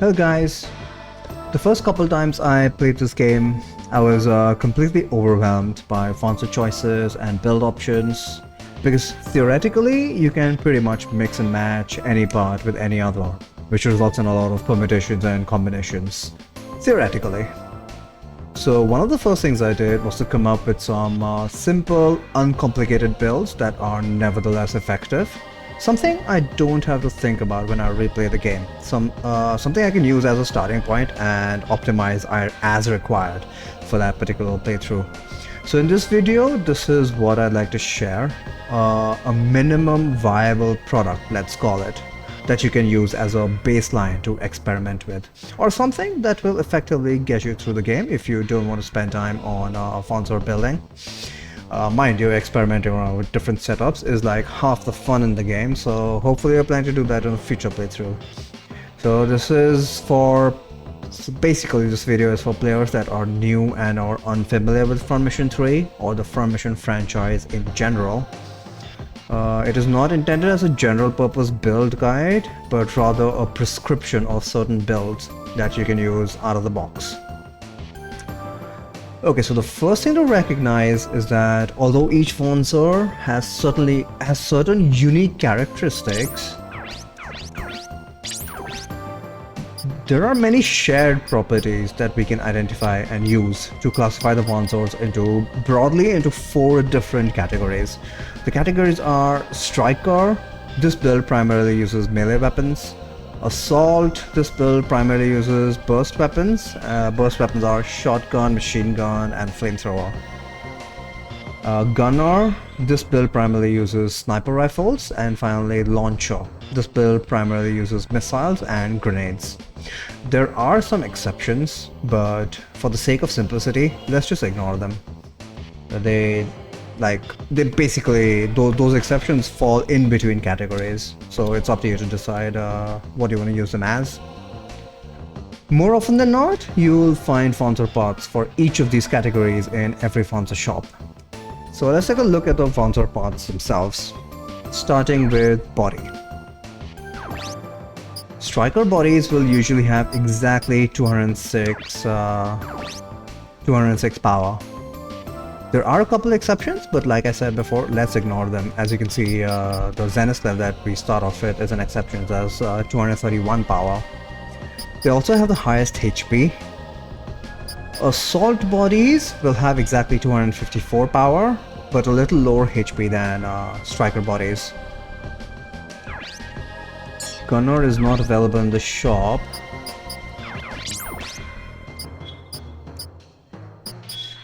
Well guys, the first couple times I played this game, I was completely overwhelmed by Wanzer choices and build options, because theoretically you can pretty much mix and match any part with any other, which results in a lot of permutations and combinations, theoretically. So one of the first things I did was to come up with some simple, uncomplicated builds that are nevertheless effective. Something I don't have to think about when I replay the game. Something I can use as a starting point and optimize as required for that particular playthrough. So in this video, this is what I'd like to share. A minimum viable product, let's call it, that you can use as a baseline to experiment with, or something that will effectively get you through the game if you don't want to spend time on Wanzer building. Mind you, experimenting around with different setups is like half the fun in the game, so hopefully you're planning to do that in a future playthrough. So basically this video is for players that are new and are unfamiliar with Front Mission 3 or the Front Mission franchise in general. It is not intended as a general purpose build guide, but rather a prescription of certain builds that you can use out of the box. Okay, so the first thing to recognize is that although each Wanzer has certain unique characteristics, there are many shared properties that we can identify and use to classify the Wanzers broadly into 4 different categories. The categories are Striker. This build primarily uses melee weapons. Assault. This build primarily uses burst weapons. Burst weapons are shotgun, machine gun, and flamethrower. Gunner. This build primarily uses sniper rifles. And finally, Launcher. This build primarily uses missiles and grenades. There are some exceptions, but for the sake of simplicity, let's just ignore them. Those exceptions fall in between categories, so it's up to you to decide what you want to use them as. More often than not, you'll find Wanzer parts for each of these categories in every Wanzer shop. So let's take a look at the Wanzer parts themselves, starting with body. Striker bodies will usually have exactly 206 power. There are a couple exceptions, but like I said before, let's ignore them. As you can see, the Zenith level that we start off with is an exception. It has 231 power. They also have the highest HP. Assault bodies will have exactly 254 power, but a little lower HP than Striker bodies. Gunner is not available in the shop.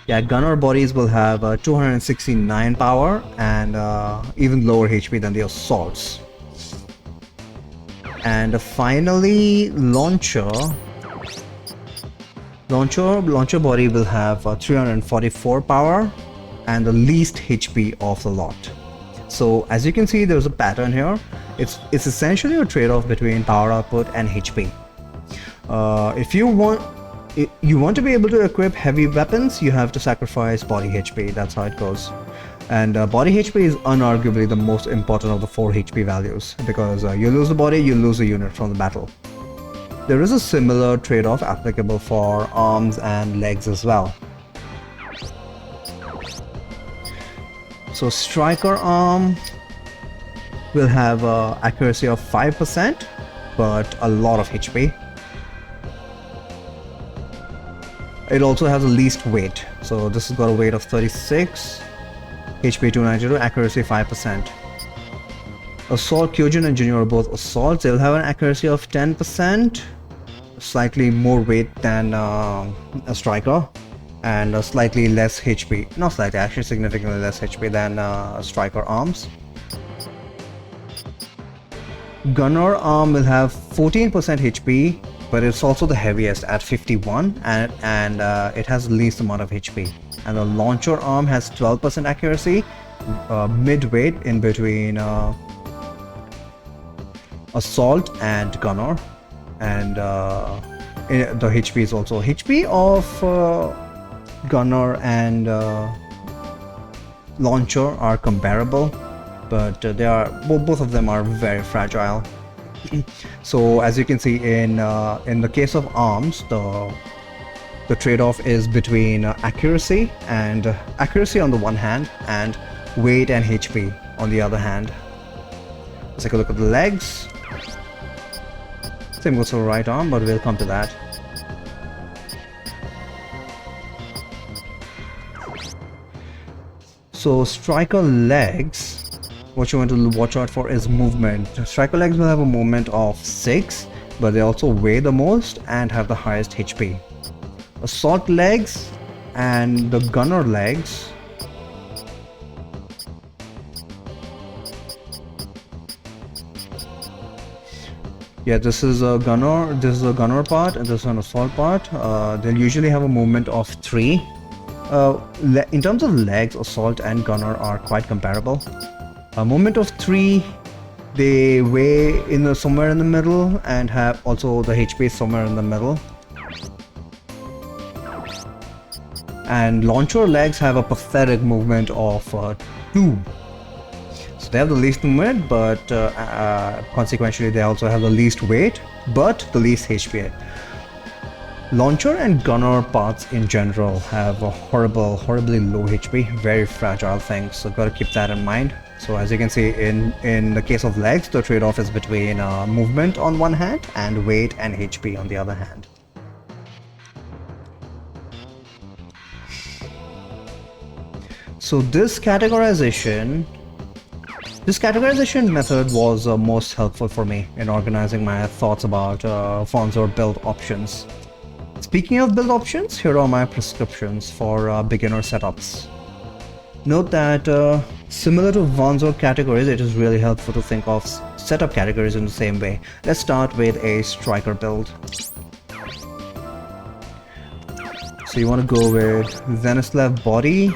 Yeah, Gunner bodies will have 269 power and even lower HP than the Assaults. And finally, Launcher body will have 344 power and the least HP of the lot. So as you can see, there's a pattern here. It's essentially a trade-off between power output and HP. If you want to be able to equip heavy weapons, you have to sacrifice body HP. That's how it goes. And body HP is unarguably the most important of the 4 HP values, because you lose the body, you lose a unit from the battle. There is a similar trade-off applicable for arms and legs as well. So Striker arm will have accuracy of 5%, but a lot of HP. It also has the least weight, so this has got a weight of 36, HP 292, accuracy 5%. Assault, Kyojin and Junior are both assaults. They'll have an accuracy of 10%, slightly more weight than a Striker, and slightly less HP. Not slightly, actually significantly less HP than Striker arms. Gunner arm will have 14% HP, but it's also the heaviest at 51, and it has the least amount of HP. And the Launcher arm has 12% accuracy, mid-weight in between Assault and Gunner, and the HP is also HP of Gunner and Launcher are comparable, but both of them are very fragile. So as you can see in the case of arms, the trade-off is between accuracy on the one hand and weight and HP on the other hand. Let's take a look at the legs. Same goes for right arm, but we'll come to that. So striker legs, what you want to watch out for is movement. Striker legs will have a movement of 6, but they also weigh the most and have the highest HP. Assault legs and the gunner legs this is a gunner part and this is an assault part. They'll usually have a movement of 3. In terms of legs, assault and gunner are quite comparable. A movement of 3, they weigh somewhere in the middle and have also the HP somewhere in the middle. And launcher legs have a pathetic movement of 2. So they have the least movement, but consequentially they also have the least weight, but the least HP. Launcher and gunner parts in general have a horribly low HP, very fragile things, so gotta keep that in mind. So as you can see in the case of legs, the trade-off is between movement on one hand and weight and HP on the other hand. So this categorization method was most helpful for me in organizing my thoughts about Wanzer build options. Speaking of build options, here are my prescriptions for beginner setups. Note that similar to Wanzer categories, it is really helpful to think of setup categories in the same way. Let's start with a striker build. So you want to go with Zenislav body,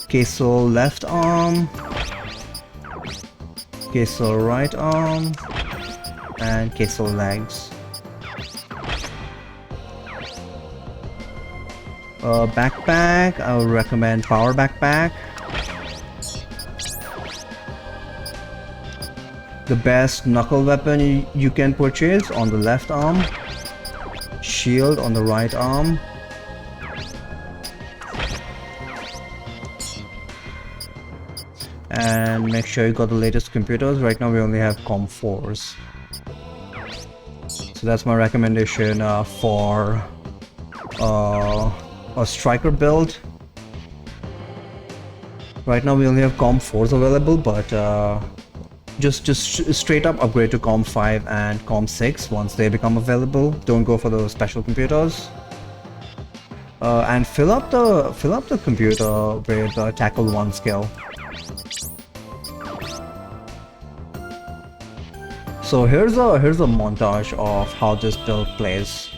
Kesel left arm, Kesel right arm, and Kesel legs. Backpack, I would recommend power backpack. The best knuckle weapon you can purchase on the left arm, shield on the right arm. And make sure you got the latest computers. Right now we only have COM 4s. So that's my recommendation for a striker build. Right now we only have COM 4s available, but just straight up upgrade to COM 5 and COM 6 once they become available. Don't go for those special computers. And fill up the computer with tackle 1 skill. So here's a montage of how this build plays.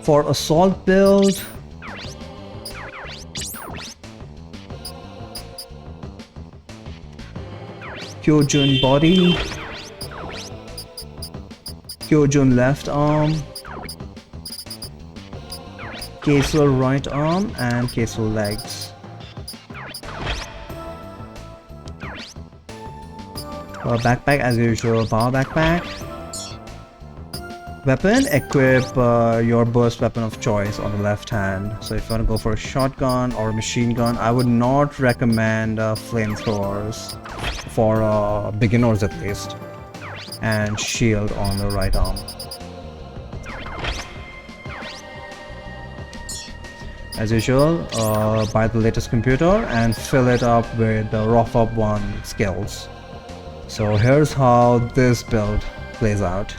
For assault build, Kyojun body, Kyojun left arm, Keiso right arm, and Keiso legs. Backpack as usual, power backpack. Weapon, equip your burst weapon of choice on the left hand. So if you want to go for a shotgun or a machine gun, I would not recommend flamethrowers for beginners at least. And shield on the right arm. As usual, buy the latest computer and fill it up with the ROFUP 1 skills. So here's how this build plays out.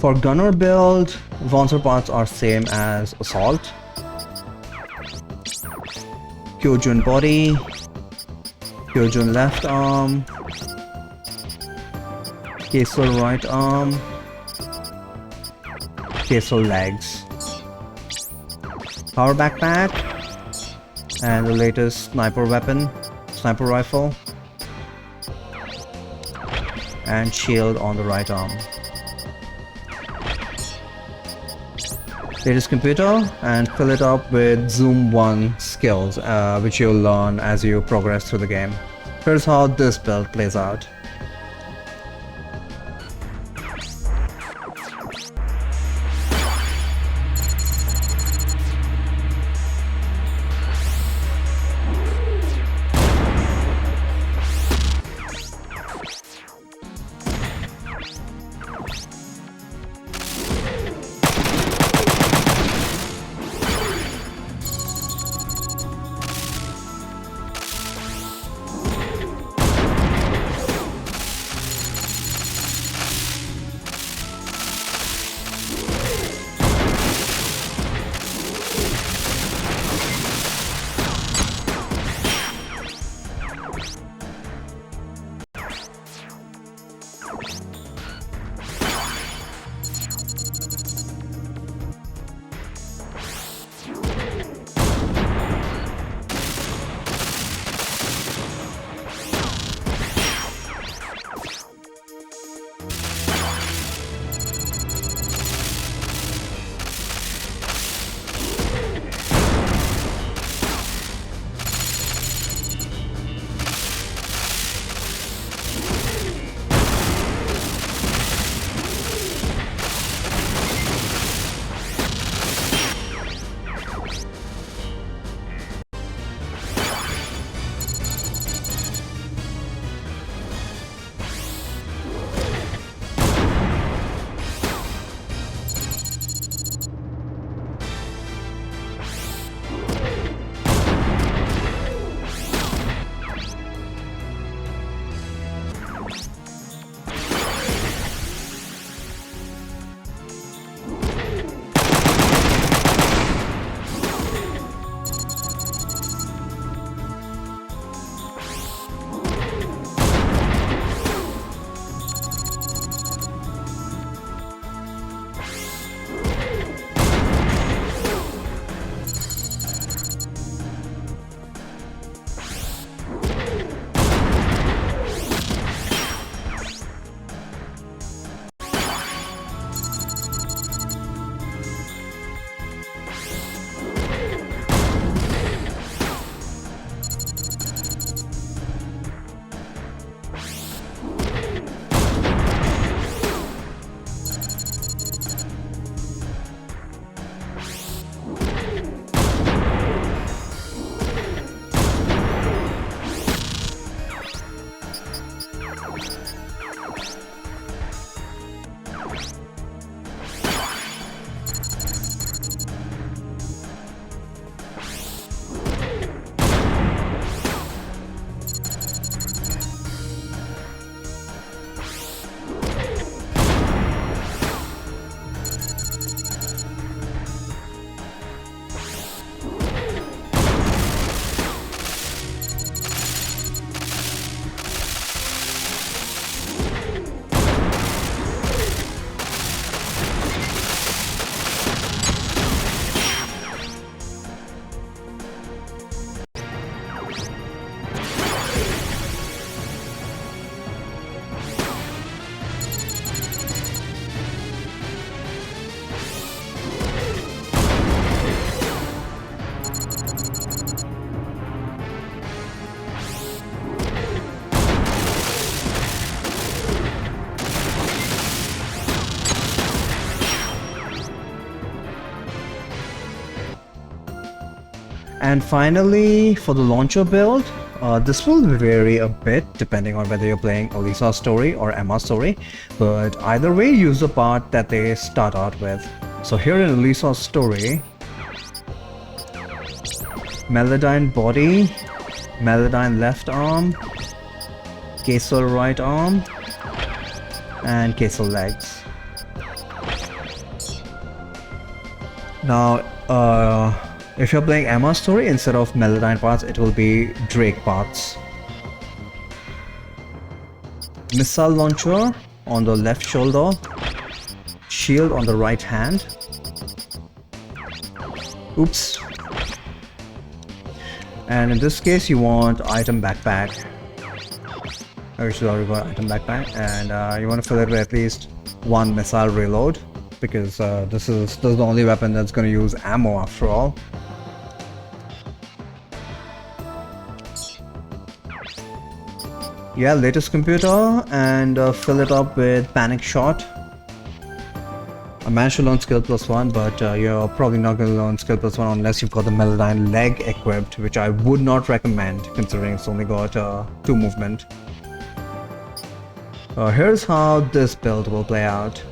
For gunner build, Wanzer parts are same as assault. Kyojun body, Kyojun left arm, Kesel right arm, Kesel legs. Power backpack, and the latest sniper weapon, sniper rifle, and shield on the right arm. Latest computer, and fill it up with Zoom 1 skills, which you'll learn as you progress through the game. Here's how this build plays out. And finally, for the launcher build, this will vary a bit depending on whether you're playing Elisa's story or Emma's story, but either way use the part that they start out with. So here in Elisa's story, Melodyne body, Melodyne left arm, Kesel right arm, and Kesel legs. Now, if you're playing Emma's story, instead of Melodyne paths, it will be Drake paths. Missile launcher on the left shoulder, shield on the right hand. Oops. And in this case, you want item backpack. Actually, already got item backpack, and you want to fill it with at least one missile reload, because this is the only weapon that's going to use ammo after all. Yeah, latest computer, and fill it up with panic shot. I managed to learn skill +1, but you're probably not going to learn skill +1 unless you've got the Melodyne leg equipped, which I would not recommend considering it's only got 2 movement. Here's how this build will play out.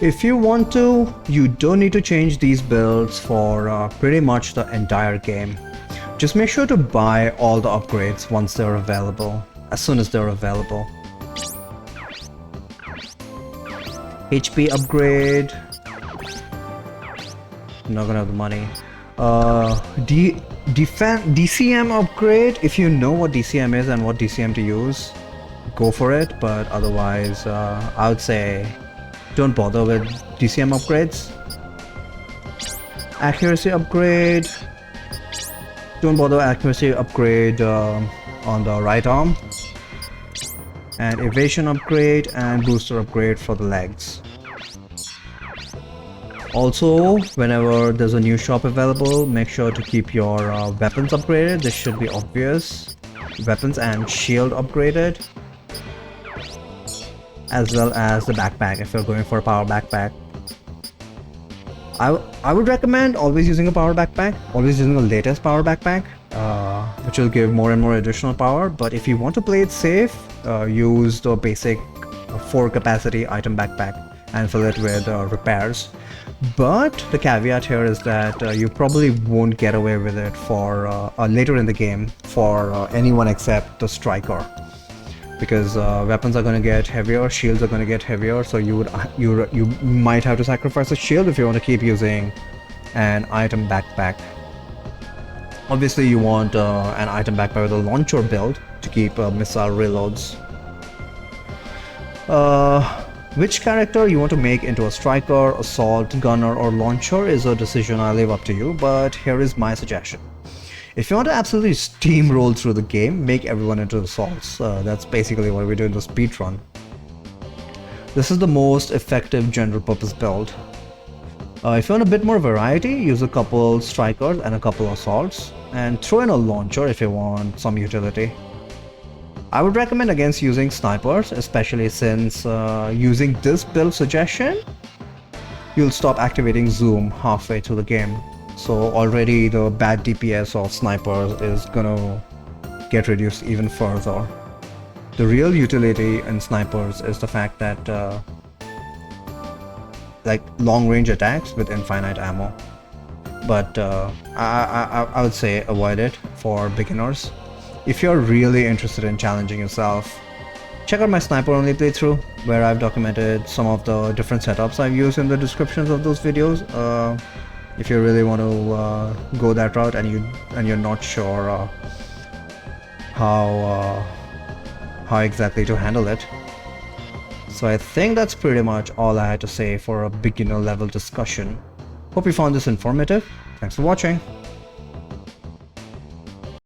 If you want to, you don't need to change these builds for pretty much the entire game. Just make sure to buy all the upgrades once they're available, as soon as they're available. HP upgrade. I'm not gonna have the money. DCM upgrade. If you know what DCM is and what DCM to use, go for it. But otherwise, I would say don't bother with DCM upgrades. Accuracy upgrade. Don't bother accuracy upgrade on the right arm. And evasion upgrade and booster upgrade for the legs. Also, whenever there's a new shop available, make sure to keep your weapons upgraded. This should be obvious. Weapons and shield upgraded, as well as the backpack if you're going for a power backpack. I would recommend always using a power backpack, always using the latest power backpack, which will give more and more additional power. But if you want to play it safe, use the basic 4 capacity item backpack and fill it with repairs. But the caveat here is that you probably won't get away with it for later in the game for anyone except the striker, because weapons are going to get heavier, shields are going to get heavier, so you might have to sacrifice a shield if you want to keep using an item backpack. Obviously you want an item backpack with a launcher build to keep missile reloads. Which character you want to make into a striker, assault, gunner or launcher is a decision I leave up to you, but here is my suggestion. If you want to absolutely steamroll through the game, make everyone into assaults. That's basically what we do in the speed run. This is the most effective general purpose build. If you want a bit more variety, use a couple strikers and a couple assaults, and throw in a launcher if you want some utility. I would recommend against using snipers, especially since using this build suggestion, you'll stop activating zoom halfway through the game. So already the bad DPS of snipers is gonna get reduced even further. The real utility in snipers is the fact that like long range attacks with infinite ammo. But I would say avoid it for beginners. If you're really interested in challenging yourself, check out my sniper only playthrough, where I've documented some of the different setups I've used in the descriptions of those videos. If you really want to go that route and you're not sure how exactly to handle it. So I think that's pretty much all I had to say for a beginner level discussion. Hope you found this informative. Thanks for watching.